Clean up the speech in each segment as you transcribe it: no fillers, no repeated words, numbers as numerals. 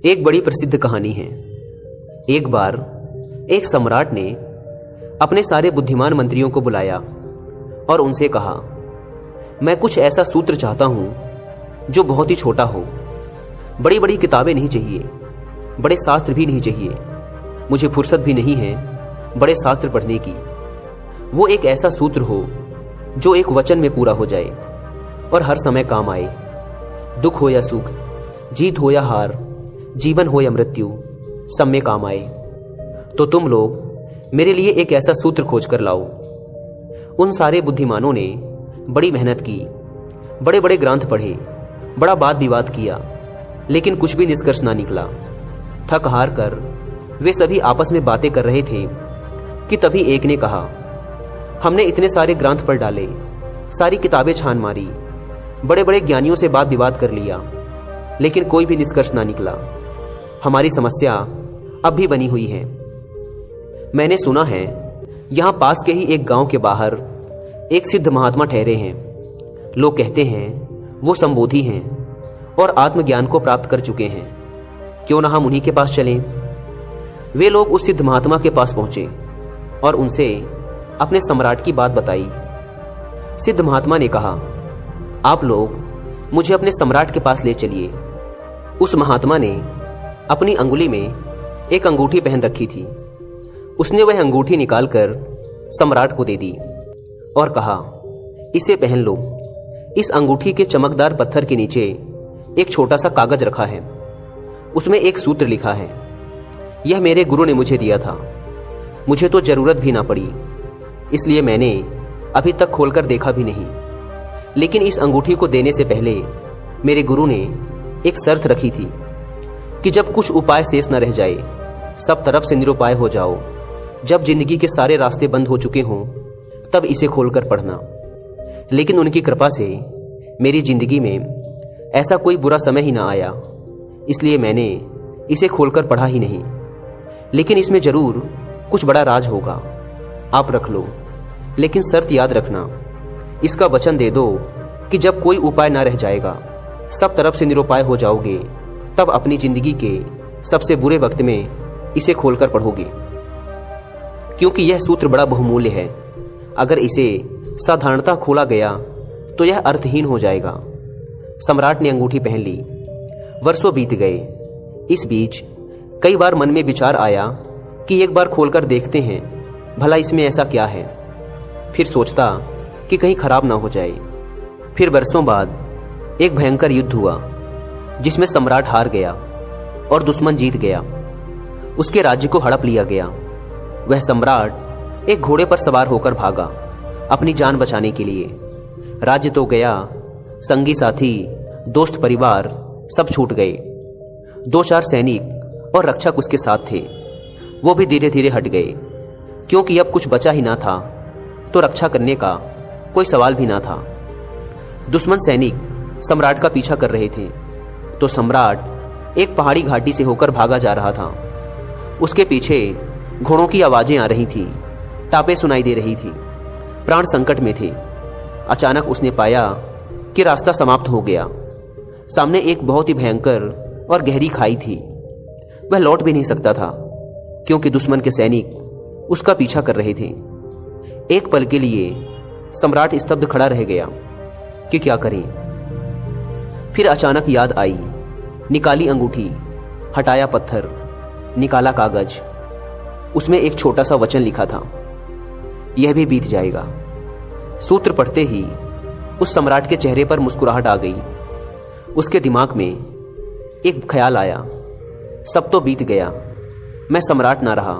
एक बड़ी प्रसिद्ध कहानी है। एक बार एक सम्राट ने अपने सारे बुद्धिमान मंत्रियों को बुलाया और उनसे कहा, मैं कुछ ऐसा सूत्र चाहता हूं जो बहुत ही छोटा हो। बड़ी बड़ी किताबें नहीं चाहिए, बड़े शास्त्र भी नहीं चाहिए। मुझे फुर्सत भी नहीं है बड़े शास्त्र पढ़ने की। वो एक ऐसा सूत्र हो जो एक वचन में पूरा हो जाए और हर समय काम आए। दुख हो या सुख, जीत हो या हार, जीवन हो या मृत्यु, सब में काम आए। तो तुम लोग मेरे लिए एक ऐसा सूत्र खोज कर लाओ। उन सारे बुद्धिमानों ने बड़ी मेहनत की, बड़े बड़े ग्रंथ पढ़े, बड़ा वाद विवाद किया, लेकिन कुछ भी निष्कर्ष ना निकला। थक हार कर वे सभी आपस में बातें कर रहे थे कि तभी एक ने कहा, हमने इतने सारे ग्रंथ पढ़ डाले, सारी किताबें छान मारी, बड़े बड़े ज्ञानियों से बात विवाद कर लिया, लेकिन कोई भी निष्कर्ष ना निकला। हमारी समस्या अब भी बनी हुई है। मैंने सुना है यहाँ पास के ही एक गांव के बाहर एक सिद्ध महात्मा ठहरे हैं। लोग कहते हैं वो संबोधि हैं और आत्मज्ञान को प्राप्त कर चुके हैं। क्यों ना हम उन्हीं के पास चलें। वे लोग उस सिद्ध महात्मा के पास पहुंचे और उनसे अपने सम्राट की बात बताई। सिद्ध महात्मा ने कहा, आप लोग मुझे अपने सम्राट के पास ले चलिए। उस महात्मा ने अपनी अंगुली में एक अंगूठी पहन रखी थी। उसने वह अंगूठी निकालकर सम्राट को दे दी और कहा, इसे पहन लो। इस अंगूठी के चमकदार पत्थर के नीचे एक छोटा सा कागज रखा है। उसमें एक सूत्र लिखा है। यह मेरे गुरु ने मुझे दिया था। मुझे तो जरूरत भी ना पड़ी, इसलिए मैंने अभी तक खोलकर देखा भी नहीं। लेकिन इस अंगूठी को देने से पहले मेरे गुरु ने एक शर्त रखी थी कि जब कुछ उपाय शेष न रह जाए, सब तरफ से निरुपाय हो जाओ, जब जिंदगी के सारे रास्ते बंद हो चुके हों, तब इसे खोलकर पढ़ना। लेकिन उनकी कृपा से मेरी जिंदगी में ऐसा कोई बुरा समय ही ना आया, इसलिए मैंने इसे खोलकर पढ़ा ही नहीं। लेकिन इसमें जरूर कुछ बड़ा राज होगा। आप रख लो, लेकिन शर्त याद रखना। इसका वचन दे दो कि जब कोई उपाय ना रह जाएगा, सब तरफ से निरुपाय हो जाओगे, तब अपनी जिंदगी के सबसे बुरे वक्त में इसे खोलकर पढ़ोगे। क्योंकि यह सूत्र बड़ा बहुमूल्य है। अगर इसे साधारणतः खोला गया तो यह अर्थहीन हो जाएगा। सम्राट ने अंगूठी पहन ली। वर्षों बीत गए। इस बीच कई बार मन में विचार आया कि एक बार खोलकर देखते हैं, भला इसमें ऐसा क्या है। फिर सोचता कि कहीं खराब ना हो जाए। फिर वर्षों बाद एक भयंकर युद्ध हुआ जिसमें सम्राट हार गया और दुश्मन जीत गया। उसके राज्य को हड़प लिया गया। वह सम्राट एक घोड़े पर सवार होकर भागा अपनी जान बचाने के लिए। राज्य तो गया, संगी साथी, दोस्त परिवार सब छूट गए। 2-4 सैनिक और रक्षक उसके साथ थे। वो भी धीरे धीरे हट गए, क्योंकि अब कुछ बचा ही ना था, तो रक्षा करने का कोई सवाल भी ना था। दुश्मन सैनिक सम्राट का पीछा कर रहे थे, तो सम्राट एक पहाड़ी घाटी से होकर भागा जा रहा था। उसके पीछे घोड़ों की आवाजें आ रही थी, टापें सुनाई दे रही थी, प्राण संकट में थे। अचानक उसने पाया कि रास्ता समाप्त हो गया। सामने एक बहुत ही भयंकर और गहरी खाई थी। वह लौट भी नहीं सकता था, क्योंकि दुश्मन के सैनिक उसका पीछा कर रहे थे। एक पल के लिए सम्राट स्तब्ध खड़ा रह गया कि क्या करें। फिर अचानक याद आई। निकाली अंगूठी, हटाया पत्थर, निकाला कागज। उसमें एक छोटा सा वचन लिखा था, यह भी बीत जाएगा। सूत्र पढ़ते ही उस सम्राट के चेहरे पर मुस्कुराहट आ गई। उसके दिमाग में एक ख्याल आया, सब तो बीत गया, मैं सम्राट ना रहा,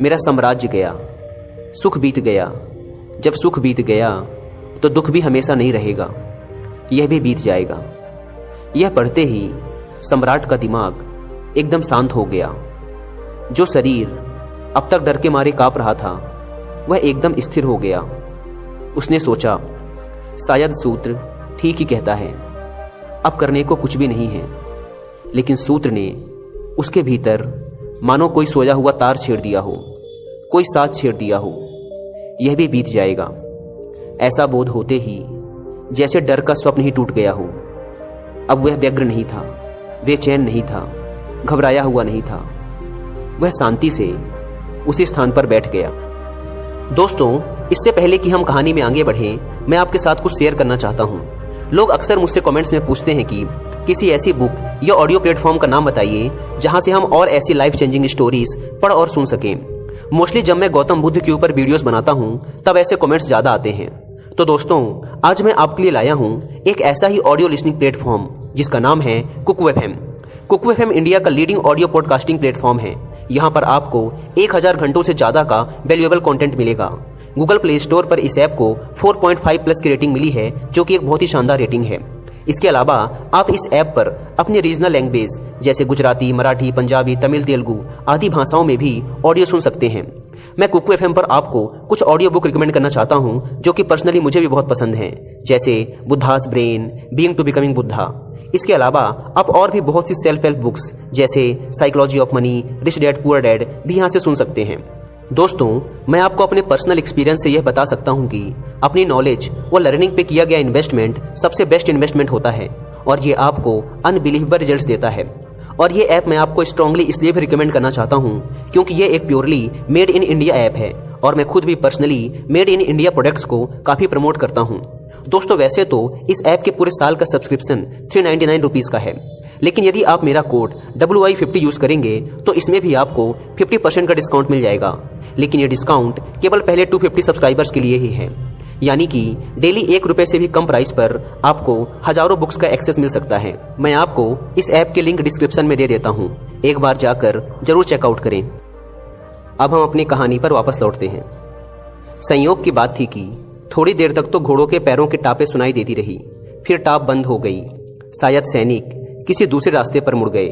मेरा साम्राज्य गया, सुख बीत गया। जब सुख बीत गया तो दुख भी हमेशा नहीं रहेगा, यह भी बीत जाएगा। यह पढ़ते ही सम्राट का दिमाग एकदम शांत हो गया। जो शरीर अब तक डर के मारे कांप रहा था, वह एकदम स्थिर हो गया। उसने सोचा, शायद सूत्र ठीक ही कहता है, अब करने को कुछ भी नहीं है। लेकिन सूत्र ने उसके भीतर मानो कोई सोया हुआ तार छेड़ दिया हो, कोई साथ छेड़ दिया हो। यह भी बीत जाएगा। ऐसा बोध होते ही जैसे डर का स्वप्न ही टूट गया हो। अब वह व्यग्र नहीं था, बेचैन नहीं था, घबराया हुआ नहीं था। वह शांति से उसी स्थान पर बैठ गया। दोस्तों, इससे पहले कि हम कहानी में आगे बढ़ें, मैं आपके साथ कुछ शेयर करना चाहता हूँ। लोग अक्सर मुझसे कमेंट्स में पूछते हैं कि किसी ऐसी बुक या ऑडियो प्लेटफॉर्म का नाम बताइए जहां से हम और ऐसी लाइफ चेंजिंग स्टोरीज पढ़ और सुन सकें। मोस्टली जब मैं गौतम बुद्ध के ऊपर वीडियोस बनाता हूं तब ऐसे कमेंट्स ज़्यादा आते हैं। तो दोस्तों, आज मैं आपके लिए लाया हूं एक ऐसा ही ऑडियो लिसनिंग प्लेटफॉर्म जिसका नाम है Kuku FM। Kuku FM India का लीडिंग ऑडियो पॉडकास्टिंग प्लेटफॉर्म है। यहाँ पर आपको 1000 घंटों से ज़्यादा का वैल्यूएबल कंटेंट मिलेगा। गूगल प्ले स्टोर पर इस ऐप को 4.5+ की रेटिंग मिली है, जो कि एक बहुत ही शानदार रेटिंग है। इसके अलावा आप इस ऐप पर अपनी रीजनल लैंग्वेज जैसे गुजराती, मराठी, पंजाबी, तमिल, तेलुगु आदि भाषाओं में भी ऑडियो सुन सकते हैं। मैं कुकू FM पर आपको कुछ ऑडियो बुक रिकमेंड करना चाहता हूं जो कि पर्सनली मुझे भी बहुत पसंद हैं, जैसे Buddha's brain, being to becoming Buddha. इसके अलावा आप और भी बहुत सी सेल्फ हेल्प बुक्स जैसे psychology of money, rich dad poor dad भी यहाँ से सुन सकते हैं। दोस्तों, मैं आपको अपने पर्सनल एक्सपीरियंस से यह बता सकता हूं कि अपनी नॉलेज व लर्निंग पे किया गया इन्वेस्टमेंट सबसे बेस्ट इन्वेस्टमेंट होता है और ये आपको अनबिलीवेबल रिजल्ट्स देता है। और ये ऐप मैं आपको स्ट्रांगली इसलिए भी रिकमेंड करना चाहता हूं क्योंकि ये एक purely made in India app है और मैं खुद भी personally made in India products को काफ़ी प्रमोट करता हूं। दोस्तों, वैसे तो इस ऐप के पूरे साल का सब्सक्रिप्शन 399 रुपीज़ का है, लेकिन यदि आप मेरा कोड WI50 यूज़ करेंगे तो इसमें भी आपको 50% का डिस्काउंट मिल जाएगा। लेकिन ये डिस्काउंट केवल पहले 250 सब्सक्राइबर्स के लिए ही है, यानी कि डेली 1 रुपये से भी कम प्राइस पर आपको हजारों बुक्स का एक्सेस मिल सकता है। मैं आपको इस ऐप के लिंक डिस्क्रिप्शन में दे देता हूँ, एक बार जाकर जरूर चेकआउट करें। अब हम अपनी कहानी पर वापस लौटते हैं। संयोग की बात थी कि थोड़ी देर तक तो घोड़ों के पैरों की टापें सुनाई देती रही, फिर टाप बंद हो गई। शायद सैनिक किसी दूसरे रास्ते पर मुड़ गए।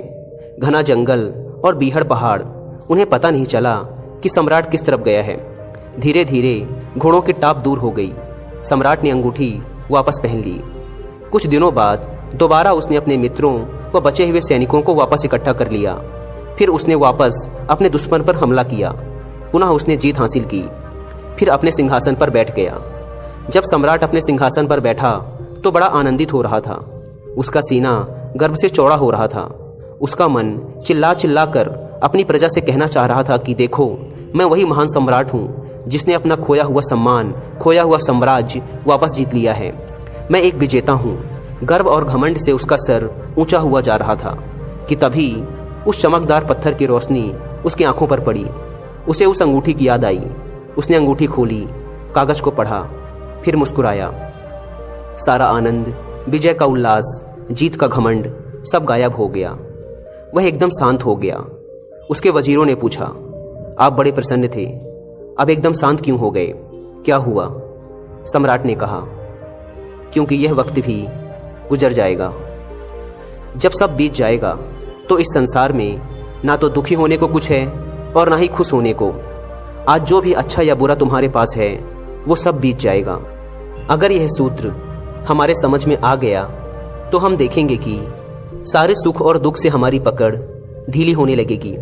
घना जंगल और बीहड़ पहाड़, उन्हें पता नहीं चला कि सम्राट किस तरफ गया है। धीरे धीरे घोड़ों की टाप दूर हो गई। सम्राट ने अंगूठी वापस पहन ली। कुछ दिनों बाद दोबारा उसने अपने मित्रों व बचे हुए सैनिकों को वापस इकट्ठा कर लिया। फिर उसने वापस अपने दुश्मन पर हमला किया। पुनः उसने जीत हासिल की। फिर अपने सिंहासन पर बैठ गया। जब सम्राट अपने सिंहासन पर बैठा तो बड़ा आनंदित हो रहा था। उसका सीना गर्व से चौड़ा हो रहा था। उसका मन चिल्ला चिल्ला कर अपनी प्रजा से कहना चाह रहा था कि देखो, मैं वही महान सम्राट हूँ जिसने अपना खोया हुआ सम्मान, खोया हुआ साम्राज्य वापस जीत लिया है। मैं एक विजेता हूँ। गर्व और घमंड से उसका सर ऊंचा हुआ जा रहा था कि तभी उस चमकदार पत्थर की रोशनी उसकी आंखों पर पड़ी। उसे उस अंगूठी की याद आई। उसने अंगूठी खोली, कागज को पढ़ा, फिर मुस्कुराया। सारा आनंद, विजय का उल्लास, जीत का घमंड सब गायब हो गया। वह एकदम शांत हो गया। उसके वजीरों ने पूछा, आप बड़े प्रसन्न थे, अब एकदम शांत क्यों हो गए? क्या हुआ? सम्राट ने कहा, क्योंकि यह वक्त भी गुजर जाएगा। जब सब बीत जाएगा तो इस संसार में ना तो दुखी होने को कुछ है और ना ही खुश होने को। आज जो भी अच्छा या बुरा तुम्हारे पास है वो सब बीत जाएगा। अगर यह सूत्र हमारे समझ में आ गया तो हम देखेंगे कि सारे सुख और दुख से हमारी पकड़ ढीली होने लगेगी।